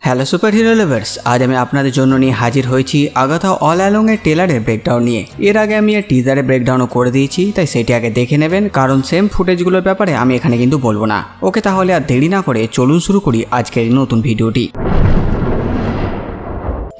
Hello super hero lovers, আজ আমি আপনাদের জন্য নিয়ে হাজির হয়েছি আগাথা অল অ্যালং এর টেলারের ব্রেকডাউন নিয়ে। এর আগে আমি এর টিজারের ব্রেকডাউনও করে দিয়েছি, তাই সেটি আগে দেখে নেবেন, কারণ সেম ফুটেজগুলোর ব্যাপারে আমি এখানে কিন্তু বলবো না। ওকে, তাহলে আর দেরি না করে চলুন শুরু করি আজকের নতুন ভিডিওটি।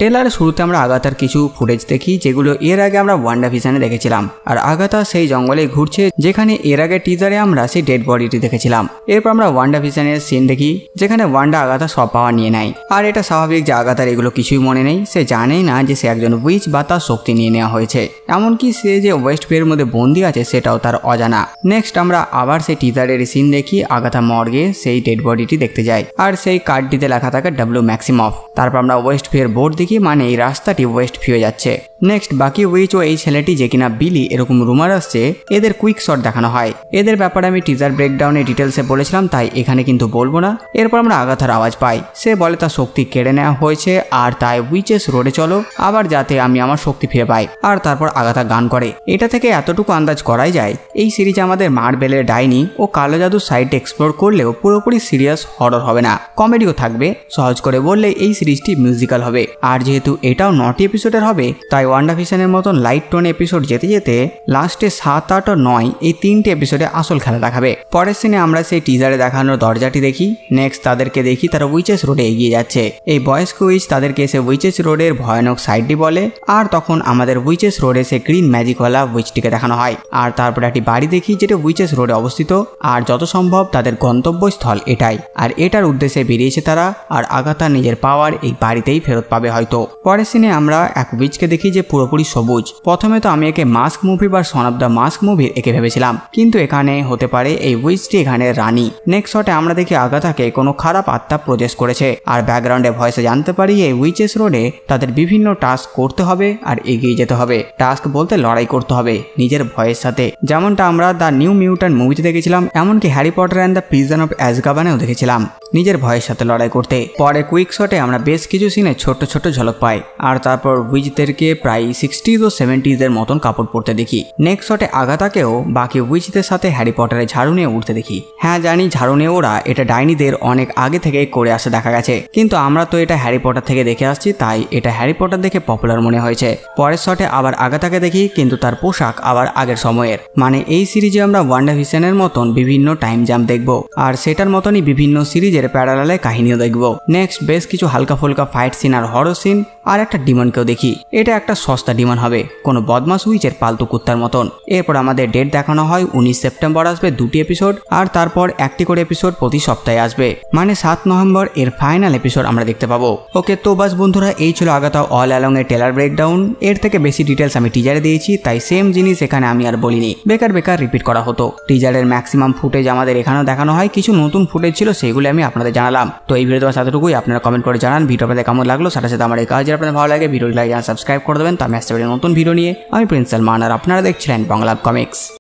টেলারের শুরুতে আমরা আগাথার কিছু ফুটেজ দেখি, যেগুলো এর আগে আমরা ওয়ান্ডাভিশনে দেখেছিলাম। আর আগাথা সেই জঙ্গলে ঘুরছে যেখানে এর আগে টিজারে আমরা সেই ডেড বডিটি দেখেছিলাম। এরপর আমরা ওয়ান্ডাভিশনের সিন দেখি, যেখানে ওয়ান্ডা আগাথা সব পাওয়ার নিয়ে নেয়। আর এটা স্বাভাবিক যে আগাথার এগুলো কিছুই মনে নেই, সে জানেই না যে সে একজন উইচ বা তার শক্তি নিয়ে নেওয়া হয়েছে। এমনকি সে যে ওয়েস্ট ভিউয়ের মধ্যে বন্দি আছে সেটাও তার অজানা। নেক্সট আমরা আবার সেই টিজারের সিন দেখি, আগাথা মর্গে সেই ডেড বডিটি দেখতে যায়, আর সেই কার্ডটিতে লেখা থাকে ডাব্লিউ ম্যাক্সিমফ। তারপর আমরা ওয়েস্ট ভিউয়ের বোর্ড দেখি, মানে এই রাস্তাটি ওয়েস্ট ভিউ যাচ্ছে। নেক্সট বাকি উইচ ও এই ছেলেটি যে কিনা বিলি, এরকম রুমার আসছে, এদের কুইক শট দেখানো হয়। এদের ব্যাপারে আমি টিজার ব্রেকডাউনে ডিটেলসে বলেছিলাম, তাই এখানে কিন্তু বলবো না। এরপর আমরা আগাথার আওয়াজ পাই, সে বলে তার শক্তি কেড়ে নেওয়া হয়েছে, আর তাই উইচেস রোডে চলো আবার যাতে আমি আমার শক্তি ফিরে পাই। আর তারপর আগাথা গান করে। এটা থেকে এতটুকু আন্দাজ করাই যায় এই সিরিজে আমাদের মার্বেলের ডাইনি ও কালো জাদুর সাইড এক্সপ্লোর করলেও পুরোপুরি সিরিয়াস হরর হবে না, কমেডিও থাকবে। সহজ করে বললে এই সিরিজটি মিউজিক্যাল হবে। আর যেহেতু এটাও 9টি এপিসোডের হবে, তাই ওয়ান্ডাভিশনের মতন লাইট টোন এপিসোড যেতে যেতে লাস্টে 7, 8 ও 9 এই 3টে এপিসোডে আসল খেলা দেখাবে। পরের সিনে আমরা সেই টিজারে দেখানোর দরজাটি দেখি। নেক্সট তাদেরকে দেখি তারা উইচেস রোডে এগিয়ে যাচ্ছে। এই বয়স্ক উইচ তাদেরকে এসে উইচেস রোডের ভয়ানক সাইডটি বলে, আর তখন আমাদের উইচেস রোডে সে গ্রিন ম্যাজিকওয়ালা উইচটিকে দেখানো হয়। আর তারপরে একটি বাড়ি দেখি যেটা উইচেস রোডে অবস্থিত, আর যত সম্ভব তাদের গন্তব্যস্থল এটাই। আর এটার উদ্দেশ্যে বেরিয়েছে তারা, আর আগাথা নিজের পাওয়ার এই বাড়িতেই ফেরত পাবে হয়তো। পরের সিনে আমরা এক উইচকে দেখি যে পুরোপুরি সবুজ। প্রথমে তো আমি একে মাস্ক মুভি বা সন অফ দ্য মাস্ক মুভির একে ভেবেছিলাম, কিন্তু এখানে হতে পারে এই উইচটি এখানে রানী। নেক্সট শটে আমরা দেখি আগাথাকে কোনো খারাপ আত্মা প্রজেস করেছে, আর ব্যাকগ্রাউন্ডে ভয়েসে জানতে পারি এই উইচেস রোডে তাদের বিভিন্ন টাস্ক করতে হবে আর এগিয়ে যেতে হবে। টাস্ক বলতে লড়াই করতে হবে নিজের ভয়ের সাথে, যেমনটা আমরা দ্য নিউ মিউট্যান্ট মুভিতে দেখেছিলাম, এমনকি Harry Potter and the prison of অ্যাজকাবানেও দেখেছিলাম নিজের ভয়ের সাথে লড়াই করতে। পরে কুইক শটে আমরা বেশ কিছু সিনে ছোট্ট ছোট্ট ঝলক পাই, আর তারপর উইচদেরকে প্রায় 60s ও 70s এর মতন কাপড় পরতে দেখি। নেক্সট শটে আগাথাকেও বাকি উইচদের সাথে হ্যারি পটারের ঝাড়ু নিয়ে উঠতে দেখি। হ্যাঁ জানি, ঝাড়ু নিয়ে ওরা এটা ডাইনিদের অনেক আগে থেকে করে আসে দেখা গেছে, কিন্তু আমরা তো এটা হ্যারি পটার থেকে দেখে আসছি, তাই এটা হ্যারি পটার দেখে পপুলার মনে হয়েছে। পরের শটে আবার আগাথাকে দেখি, কিন্তু তার পোশাক আবার আগের সময়ের। মানে এই সিরিজে আমরা ওয়ান্ডাভিশনের মতন বিভিন্ন টাইম জাম্প দেখব, আর সেটার মতনই বিভিন্ন সিরিজের প্যারালালে কাহিনীও দেখব। নেক্সট বেশ কিছু হালকা ফুলকা ফাইট সিন আর হরর সিন, আর একটা ডিমনকেও দেখি। এটা একটা সস্তা ডিমন হবে, কোনো বদমাস উইচের পালতু কুত্তার মতন। এরপর আমাদের ডেট দেখানো হয় 19 সেপ্টেম্বর আসবে 2টি এপিসোড, আর তারপর একটি করে এপিসোড প্রতি সপ্তাহে আসবে, মানে 7 নভেম্বর এর ফাইনাল এপিসোড আমরা দেখতে পাবো। ওকে, তো বাস বন্ধুরা, এই ছিল আগাথা অল অ্যালং এর টেলার ব্রেকডাউন। এর থেকে বেশি ডিটেলস আমি টিজারে দিয়েছি, তাই সেম জিনিস এখানে আমি আর বলিনি, বেকার রিপিট করা হতো। টিজারের ম্যাক্সিমাম ফুটেজ আমাদের এখানেও দেখানো হয়, কিছু নতুন ফুটেজ ছিল সেগুলো আমি আপনাদের জানালাম। তো এই ভিডিওতে এতটুকুই, আপনারা কমেন্ট করে জানান ভিডিও আপনাদের কেমন লাগলো। সাথে সাথে আমার এই কাজ আপনাদের ভালো লাগে ভিডিওটি লাইক আর সাবস্ক্রাইব করে দেবেন। তো আমি আসতে পারি নতুন ভিডিও নিয়ে। আমি প্রিন্স সালমান, আর আপনারা দেখছিলেন বাংলা কমিক্স।